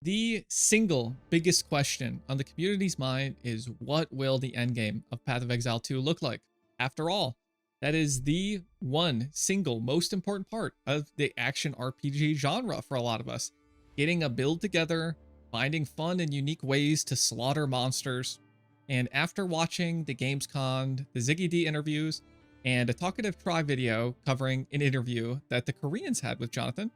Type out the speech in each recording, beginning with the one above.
The single biggest question on the community's mind is, what will the endgame of Path of Exile 2 look like? After all, that is the one single most important part of the action RPG genre for a lot of us. Getting a build together, finding fun and unique ways to slaughter monsters. And after watching the Gamescom, the Ziggy D interviews, and a talkative try video covering an interview that the Koreans had with Jonathan,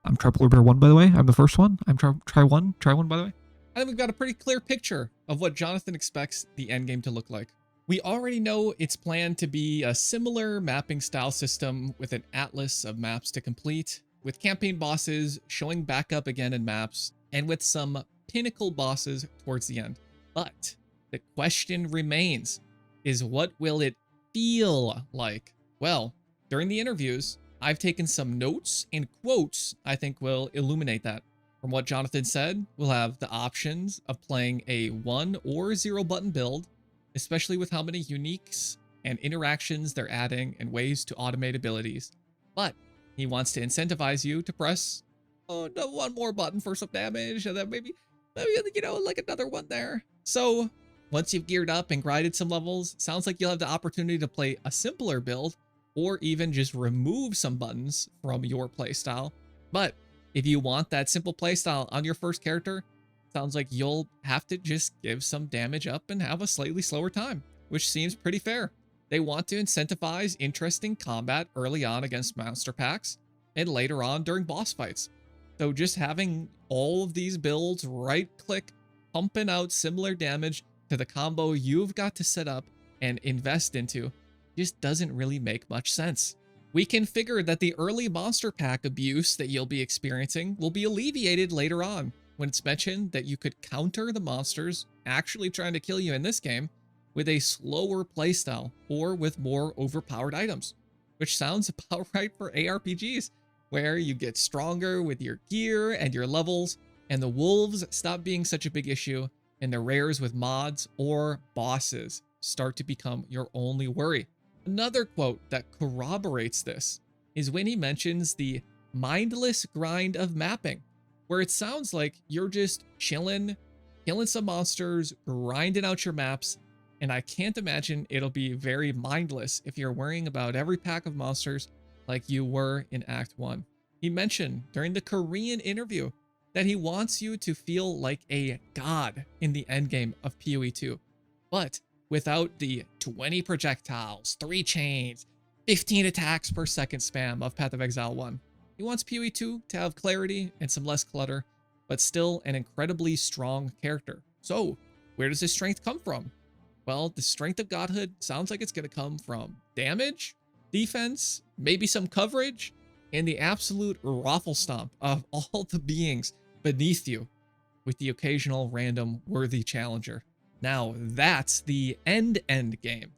I'm Bear 1, by the way. I'm the first one. I'm Try 1, by the way. I think we've got a pretty clear picture of what Jonathan expects the endgame to look like. We already know it's planned to be a similar mapping style system with an atlas of maps to complete, with campaign bosses showing back up again in maps, and with some pinnacle bosses towards the end. But the question remains, is what will it feel like? Well, during the interviews, I've taken some notes and quotes I think will illuminate that. From what Jonathan said, we'll have the options of playing a 1 or 0 button build, especially with how many uniques and interactions they're adding and ways to automate abilities. But he wants to incentivize you to press one more button for some damage, and then maybe like another one there. So once you've geared up and grinded some levels, sounds like you'll have the opportunity to play a simpler build, or even just remove some buttons from your playstyle. But if you want that simple playstyle on your first character, sounds like you'll have to just give some damage up and have a slightly slower time, which seems pretty fair. They want to incentivize interesting combat early on against monster packs and later on during boss fights. So just having all of these builds right-click, pumping out similar damage to the combo you've got to set up and invest into just doesn't really make much sense. We can figure that the early monster pack abuse that you'll be experiencing will be alleviated later on, when it's mentioned that you could counter the monsters actually trying to kill you in this game with a slower playstyle or with more overpowered items, which sounds about right for ARPGs, where you get stronger with your gear and your levels, and the wolves stop being such a big issue, and the rares with mods or bosses start to become your only worry. Another quote that corroborates this is when he mentions the mindless grind of mapping, where it sounds like you're just chilling, killing some monsters, grinding out your maps, and I can't imagine it'll be very mindless if you're worrying about every pack of monsters like you were in Act 1. He mentioned during the Korean interview that he wants you to feel like a god in the endgame of PoE 2, but without the 20 projectiles, 3 chains, 15 attacks per second spam of Path of Exile 1. He wants PoE 2 to have clarity and some less clutter, but still an incredibly strong character. So, where does his strength come from? Well, the strength of godhood sounds like it's going to come from damage, defense, maybe some coverage, and the absolute raffle stomp of all the beings beneath you, with the occasional random worthy challenger. Now, that's the end game.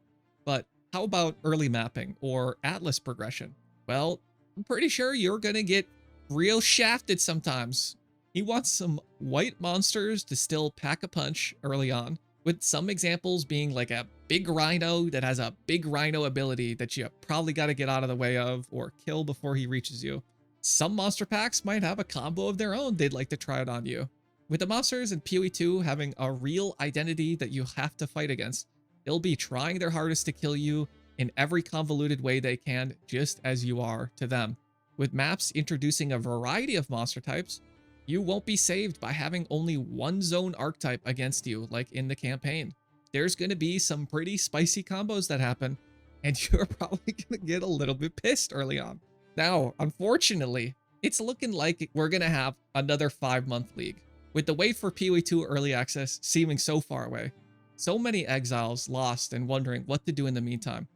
But how about early mapping or atlas progression? Well, I'm pretty sure you're going to get real shafted sometimes. He wants some white monsters to still pack a punch early on, with some examples being like a big rhino that has a big rhino ability that you probably got to get out of the way of or kill before he reaches you. Some monster packs might have a combo of their own they'd like to try it on you. With the monsters in PoE 2 having a real identity that you have to fight against, they'll be trying their hardest to kill you in every convoluted way they can, just as you are to them. With maps introducing a variety of monster types, you won't be saved by having only one zone archetype against you like in the campaign. There's going to be some pretty spicy combos that happen, and you're probably going to get a little bit pissed early on. Now, unfortunately, it's looking like we're going to have another 5-month league. With the wait for PoE 2 early access seeming so far away, so many exiles lost and wondering what to do in the meantime.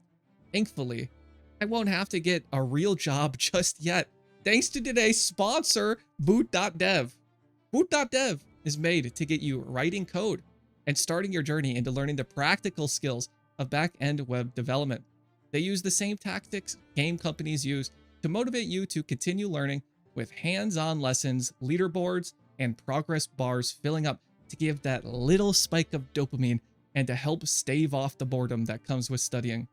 Thankfully, I won't have to get a real job just yet, thanks to today's sponsor, Boot.dev. Boot.dev is made to get you writing code and starting your journey into learning the practical skills of back-end web development. They use the same tactics game companies use to motivate you to continue learning, with hands-on lessons, leaderboards, and progress bars filling up to give that little spike of dopamine and to help stave off the boredom that comes with studying.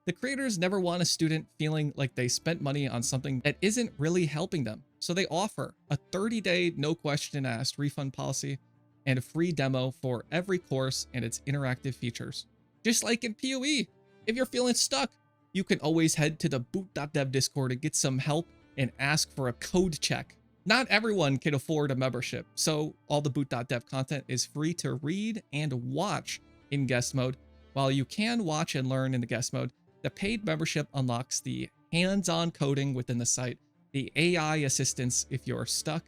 The creators never want a student feeling like they spent money on something that isn't really helping them. So they offer a 30-day no question asked refund policy and a free demo for every course and its interactive features. Just like in PoE, if you're feeling stuck, you can always head to the boot.dev Discord and get some help and ask for a code check. Not everyone can afford a membership, so all the boot.dev content is free to read and watch in guest mode. While you can watch and learn in the guest mode, the paid membership unlocks the hands-on coding within the site, the AI assistance if you're stuck,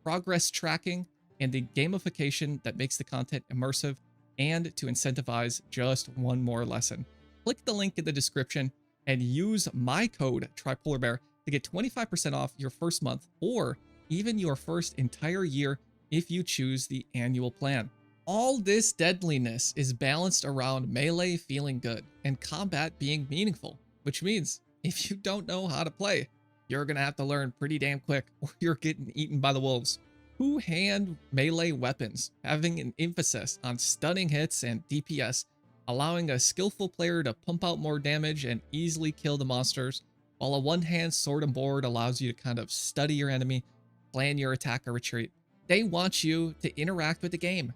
progress tracking, and the gamification that makes the content immersive and to incentivize just one more lesson. Click the link in the description and use my code TryPolarBear to get 25% off your first month or even your first entire year if you choose the annual plan. All this deadliness is balanced around melee feeling good and combat being meaningful, which means if you don't know how to play, you're gonna have to learn pretty damn quick or you're getting eaten by the wolves. Two-hand melee weapons, having an emphasis on stunning hits and DPS, allowing a skillful player to pump out more damage and easily kill the monsters, while a one-hand sword and board allows you to kind of study your enemy, plan your attack or retreat. They want you to interact with the game,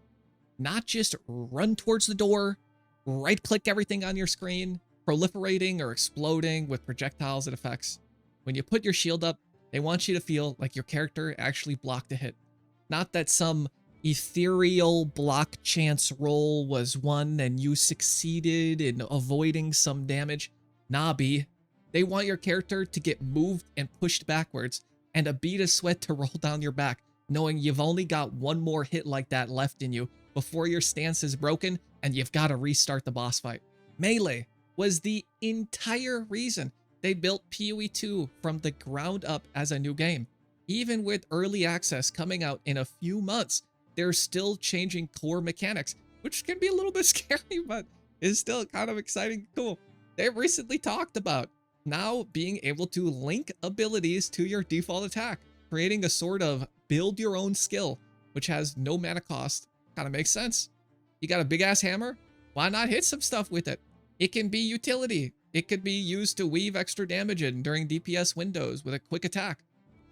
not just run towards the door, right-click everything on your screen, proliferating or exploding with projectiles and effects. When you put your shield up, they want you to feel like your character actually blocked a hit. Not that some ethereal block chance roll was won and you succeeded in avoiding some damage. Nah, B. They want your character to get moved and pushed backwards and a bead of sweat to roll down your back, knowing you've only got one more hit like that left in you before your stance is broken and you've got to restart the boss fight. Melee was the entire reason they built PoE 2 from the ground up as a new game. Even with early access coming out in a few months, they're still changing core mechanics, which can be a little bit scary, but is still kind of exciting and cool. They've recently talked about now being able to link abilities to your default attack, creating a sort of build your own skill, which has no mana cost. Kind of makes sense. You got a big ass hammer? Why not hit some stuff with it? It can be utility. It could be used to weave extra damage in during DPS windows with a quick attack.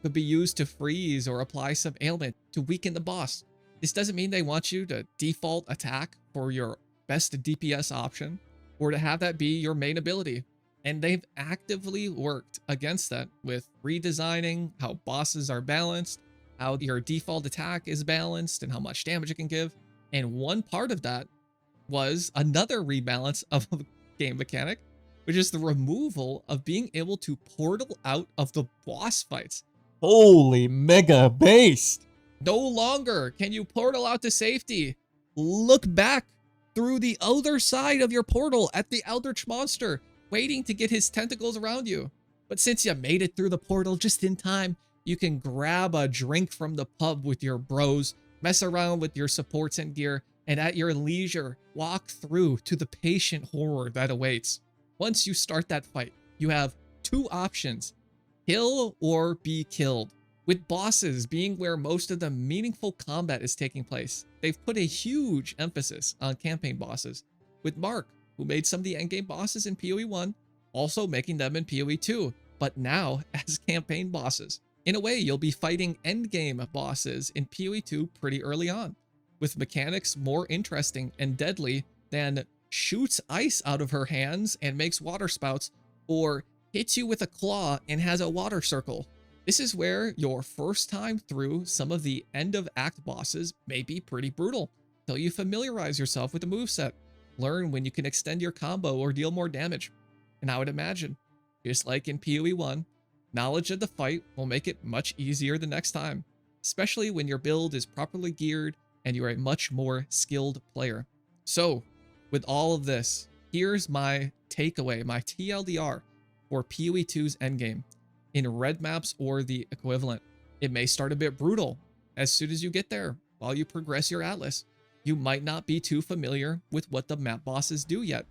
Could be used to freeze or apply some ailment to weaken the boss. This doesn't mean they want you to default attack for your best DPS option or to have that be your main ability. And they've actively worked against that with redesigning how bosses are balanced, how your default attack is balanced, and how much damage it can give. And one part of that was another rebalance of a game mechanic, which is the removal of being able to portal out of the boss fights. Holy mega based! No longer can you portal out to safety. Look back through the other side of your portal at the Eldritch monster, waiting to get his tentacles around you. But since you made it through the portal just in time, you can grab a drink from the pub with your bros, mess around with your supports and gear, and at your leisure, walk through to the patient horror that awaits. Once you start that fight, you have two options: kill or be killed. With bosses being where most of the meaningful combat is taking place, they've put a huge emphasis on campaign bosses, with Mark, who made some of the endgame bosses in PoE 1, also making them in PoE 2, but now as campaign bosses. In a way, you'll be fighting endgame bosses in PoE 2 pretty early on, with mechanics more interesting and deadly than shoots ice out of her hands and makes water spouts, or hits you with a claw and has a water circle. This is where your first time through some of the end of act bosses may be pretty brutal, until you familiarize yourself with the moveset, learn when you can extend your combo or deal more damage. And I would imagine, just like in PoE 1, knowledge of the fight will make it much easier the next time, especially when your build is properly geared and you're a much more skilled player. So, with all of this, here's my takeaway, my TLDR for PoE 2's endgame. In red maps or the equivalent, it may start a bit brutal. As soon as you get there, while you progress your atlas, you might not be too familiar with what the map bosses do yet.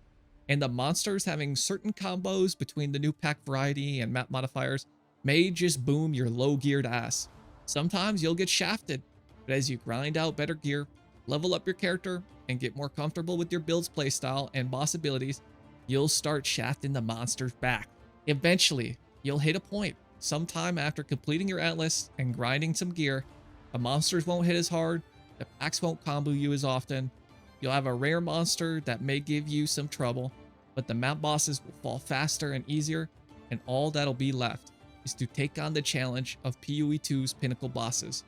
And the monsters having certain combos between the new pack variety and map modifiers may just boom your low geared ass. Sometimes you'll get shafted, but as you grind out better gear, level up your character, and get more comfortable with your build's playstyle and boss abilities, you'll start shafting the monsters back. Eventually, you'll hit a point sometime after completing your Atlas and grinding some gear, the monsters won't hit as hard, the packs won't combo you as often, you'll have a rare monster that may give you some trouble, but the map bosses will fall faster and easier, and all that'll be left is to take on the challenge of PoE 2's pinnacle bosses,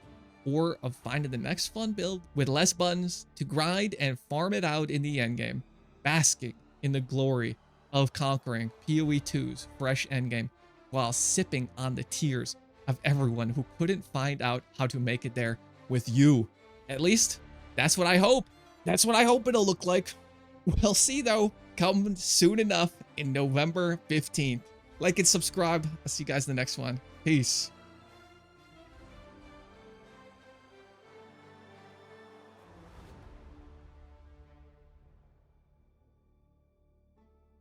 or of finding the next fun build with less buttons to grind and farm it out in the endgame, basking in the glory of conquering PoE 2's fresh endgame while sipping on the tears of everyone who couldn't find out how to make it there with you. At least, that's what I hope. That's what I hope it'll look like. We'll see though, come soon enough in November 15th. Like and subscribe. I'll see you guys in the next one. Peace.